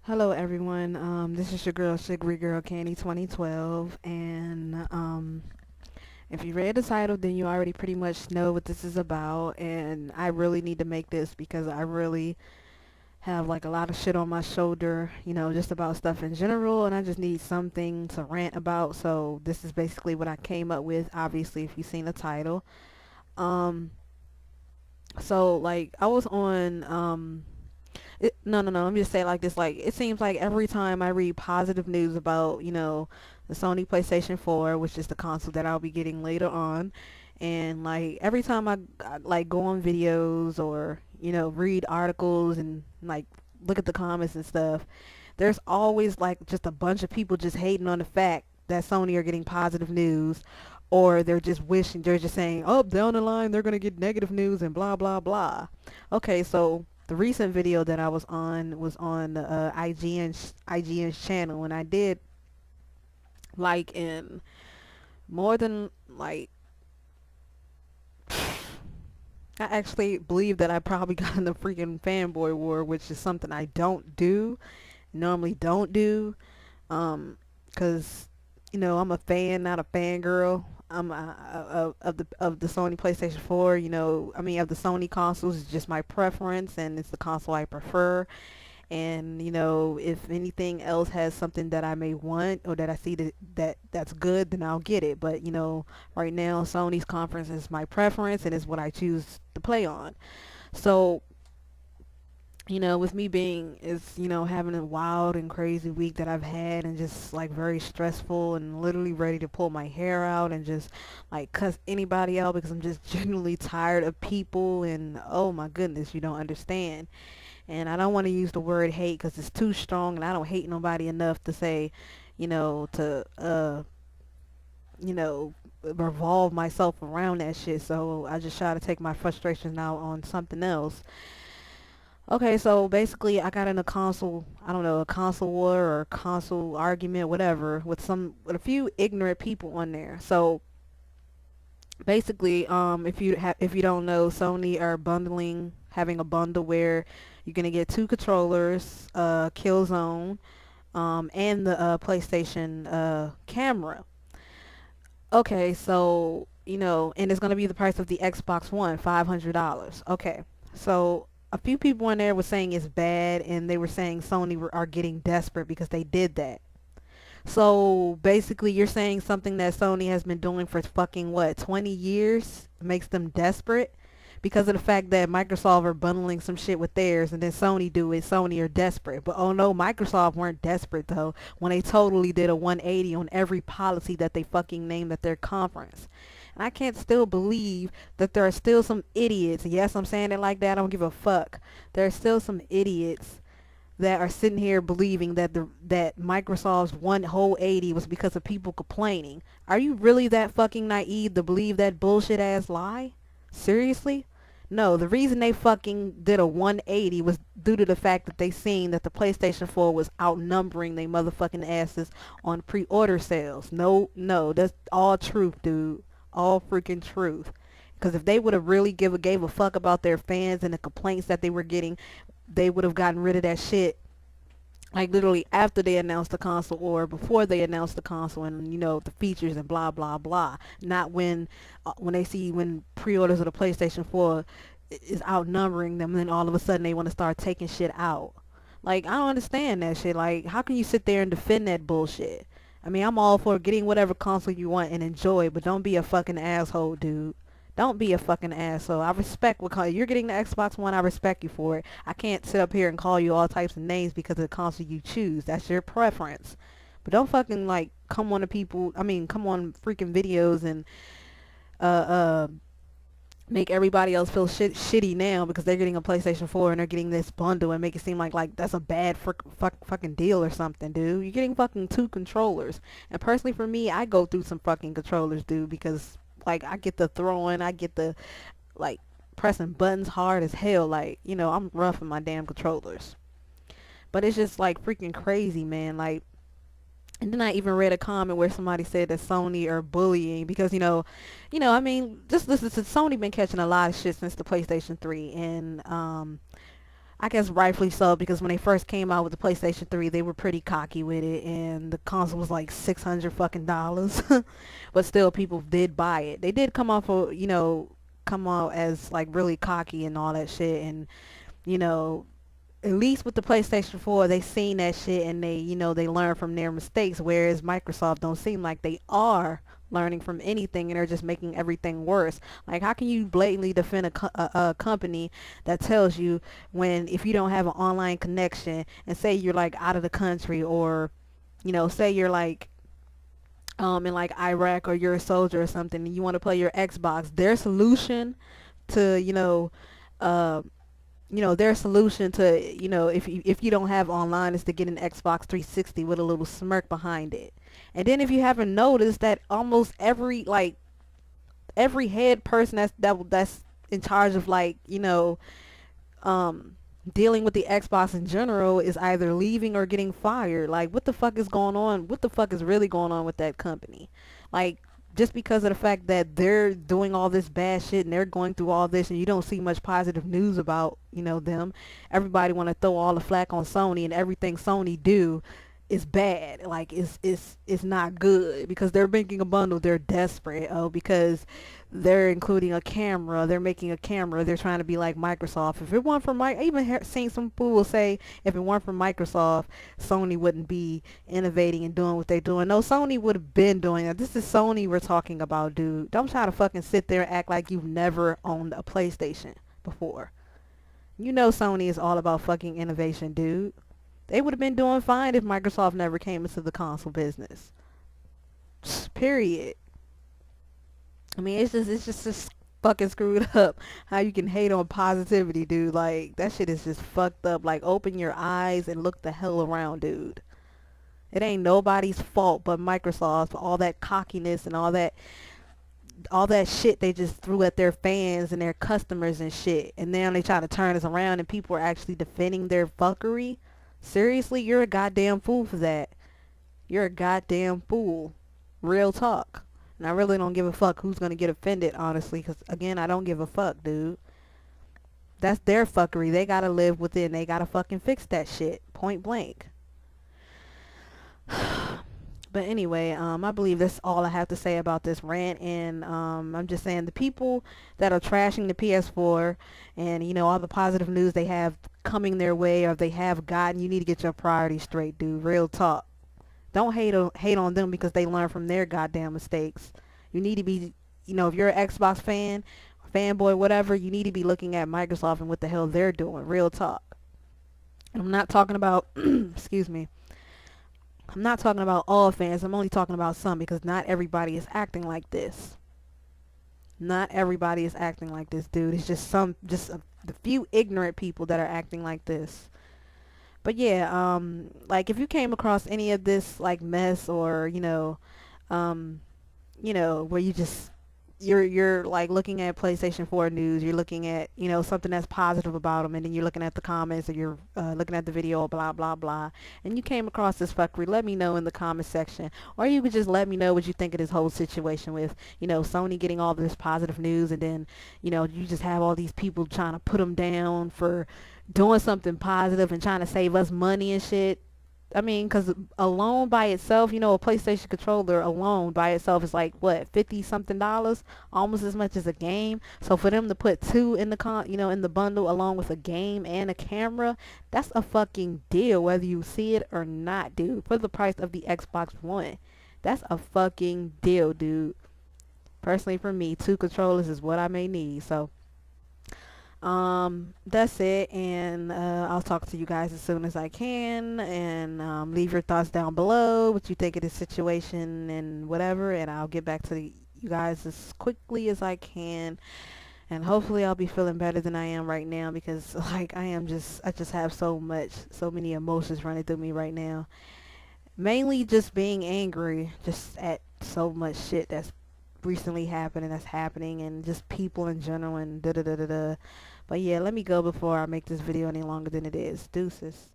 Hello everyone. This is your girl Sugary Girl Candy 2012, and if you read the title, then you already pretty much know what this is about. And I really need to make this because I really have like a lot of shit on my shoulder, just about stuff in general, and I just need something to rant about. So this is basically what I came up with. Obviously, if you've seen the title, um, so like I was on no. Let me just say it like this. Like, it seems like every time I read positive news about, the Sony PlayStation 4, which is the console that I'll be getting later on, and like every time I like go on videos or, read articles and like look at the comments and stuff, there's always like just a bunch of people just hating on the fact that Sony are getting positive news, or they're just saying, oh, down the line they're gonna get negative news and blah blah blah. Okay, so the recent video that I was on the IGN's channel, and I did like in more than like I actually believe that I probably got in the freaking fanboy war, which is something I normally don't do, because I'm a fan, not a fangirl. I'm of the Sony PlayStation 4. Of the Sony consoles. It's just my preference, and it's the console I prefer. And if anything else has something that I may want or that I see that's good, then I'll get it. But right now Sony's conference is my preference and is what I choose to play on. So with me being is having a wild and crazy week that I've had, and just like very stressful and literally ready to pull my hair out and just like cuss anybody out because I'm just genuinely tired of people, and oh my goodness, you don't understand. And I don't want to use the word hate because it's too strong, and I don't hate nobody enough to say, to you know revolve myself around that shit. So I just try to take my frustrations out on something else. Okay, so basically I got in a console, I don't know, a console war or a console argument, whatever, with a few ignorant people on there. So basically, if you don't know, Sony are having a bundle where you're gonna get two controllers, Killzone, and the PlayStation camera. Okay, so and it's gonna be the price of the Xbox One, $500. Okay, so a few people in there were saying it's bad, and they were saying are getting desperate because they did that. So basically, you're saying something that Sony has been doing for fucking what, 20 years makes them desperate because of the fact that Microsoft are bundling some shit with theirs, and then Sony do it. Sony are desperate. But oh no, Microsoft weren't desperate though when they totally did a 180 on every policy that they fucking named at their conference. And I can't still believe that there are still some idiots. Yes, I'm saying it like that. I don't give a fuck. There are still some idiots that are sitting here believing that Microsoft's one whole 80 was because of people complaining. Are you really that fucking naive to believe that bullshit ass lie? Seriously? No, the reason they fucking did a 180 was due to the fact that they seen that the PlayStation 4 was outnumbering they motherfucking asses on pre-order sales. No, no, that's all truth, dude. All freaking truth. Because if they would have really gave a fuck about their fans and the complaints that they were getting, they would have gotten rid of that shit like literally after they announced the console or before they announced the console, and the features and blah blah blah. Not when they see when pre-orders of the PlayStation 4 is outnumbering them, and then all of a sudden they want to start taking shit out. Like, I don't understand that shit. Like, how can you sit there and defend that bullshit? I mean, I'm all for getting whatever console you want and enjoy, but don't be a fucking asshole, dude. Don't be a fucking asshole. I respect you're getting the Xbox One. I respect you for it. I can't sit up here and call you all types of names because of the console you choose. That's your preference. But don't fucking like come on to people. I mean, come on freaking videos and uh uh make everybody else feel shitty now because they're getting a PlayStation 4 and they're getting this bundle, and make it seem like that's a bad fucking deal or something, dude. You're getting fucking two controllers. And personally for me, I go through some fucking controllers, dude, because like I get the throwing, I get the like pressing buttons hard as hell. Like, I'm rough in my damn controllers. But it's just like freaking crazy, man. Like, and then I even read a comment where somebody said that Sony are bullying because I mean, just listen to Sony been catching a lot of shit since the PlayStation 3, and I guess rightfully so, because when they first came out with the PlayStation 3, they were pretty cocky with it, and the console was like $600 fucking. But still, people did buy it. They did come off of, come out as like really cocky and all that shit, and you know, at least with the PlayStation 4, they seen that shit and they learn from their mistakes, whereas Microsoft don't seem like they are learning from anything, and they're just making everything worse. Like, how can you blatantly defend a company that tells you, when if you don't have an online connection, and say you're like out of the country, or say you're like in like Iraq, or you're a soldier or something, and you want to play your Xbox, their solution to uh their solution to, if you don't have online, is to get an Xbox 360 with a little smirk behind it. And then if you haven't noticed that almost every head person that's in charge of, like, um dealing with the Xbox in general, is either leaving or getting fired. Like, what the fuck is going on? What the fuck is really going on with that company? Like, just because of the fact that they're doing all this bad shit and they're going through all this, and you don't see much positive news about, them, everybody want to throw all the flack on Sony, and everything Sony do is bad. Like, it's not good because they're making a bundle. They're desperate. Oh, because they're including a camera. They're making a camera. They're trying to be like Microsoft. If it weren't for I even seen some fool say, if it weren't for Microsoft, Sony wouldn't be innovating and doing what they're doing. No, Sony would have been doing that. This is Sony we're talking about, dude. Don't try to fucking sit there and act like you've never owned a PlayStation before. You know Sony is all about fucking innovation, dude. They would have been doing fine if Microsoft never came into the console business. Period. I mean, it's just fucking screwed up how you can hate on positivity, dude. Like, that shit is just fucked up. Like, open your eyes and look the hell around, dude. It ain't nobody's fault but Microsoft for all that cockiness and all that shit they just threw at their fans and their customers and shit. And now they try to turn us around and people are actually defending their fuckery. Seriously, you're a goddamn fool for that. You're a goddamn fool. Real talk. And I really don't give a fuck who's gonna get offended, honestly, because, again, I don't give a fuck, dude. That's their fuckery. They gotta live within. They gotta fucking fix that shit. Point blank. But anyway, I believe that's all I have to say about this rant, and I'm just saying, the people that are trashing the PS4 and, all the positive news they have coming their way, or they have gotten, you need to get your priorities straight, dude. Real talk. Don't hate on them because they learn from their goddamn mistakes. You need to be, if you're an Xbox fan, fanboy, whatever, you need to be looking at Microsoft and what the hell they're doing. Real talk. And I'm not talking about, excuse me, I'm not talking about all fans. I'm only talking about some, because not everybody is acting like this. Not everybody is acting like this, dude. It's just the few ignorant people that are acting like this. But yeah, like, if you came across any of this like mess, or where you're like looking at PlayStation 4 news, you're looking at, something that's positive about them, and then you're looking at the comments, or you're looking at the video, blah blah blah, and you came across this fuckery, let me know in the comment section. Or you could just let me know what you think of this whole situation with, Sony getting all this positive news, and then, you just have all these people trying to put them down for doing something positive and trying to save us money and shit. I mean, because alone by itself, a PlayStation controller alone by itself is like, what, 50 something dollars, almost as much as a game. So for them to put two in in the bundle, along with a game and a camera, that's a fucking deal, whether you see it or not, dude. For the price of the Xbox One, that's a fucking deal, dude. Personally, for me, two controllers is what I may need. So that's it, and I'll talk to you guys as soon as I can, and leave your thoughts down below, what you think of this situation and whatever, and I'll get back to you guys as quickly as I can, and hopefully I'll be feeling better than I am right now, because like I just have so many emotions running through me right now, mainly just being angry just at so much shit that's recently happened and that's happening, and just people in general, and da da da da da. But yeah, let me go before I make this video any longer than it is. Deuces.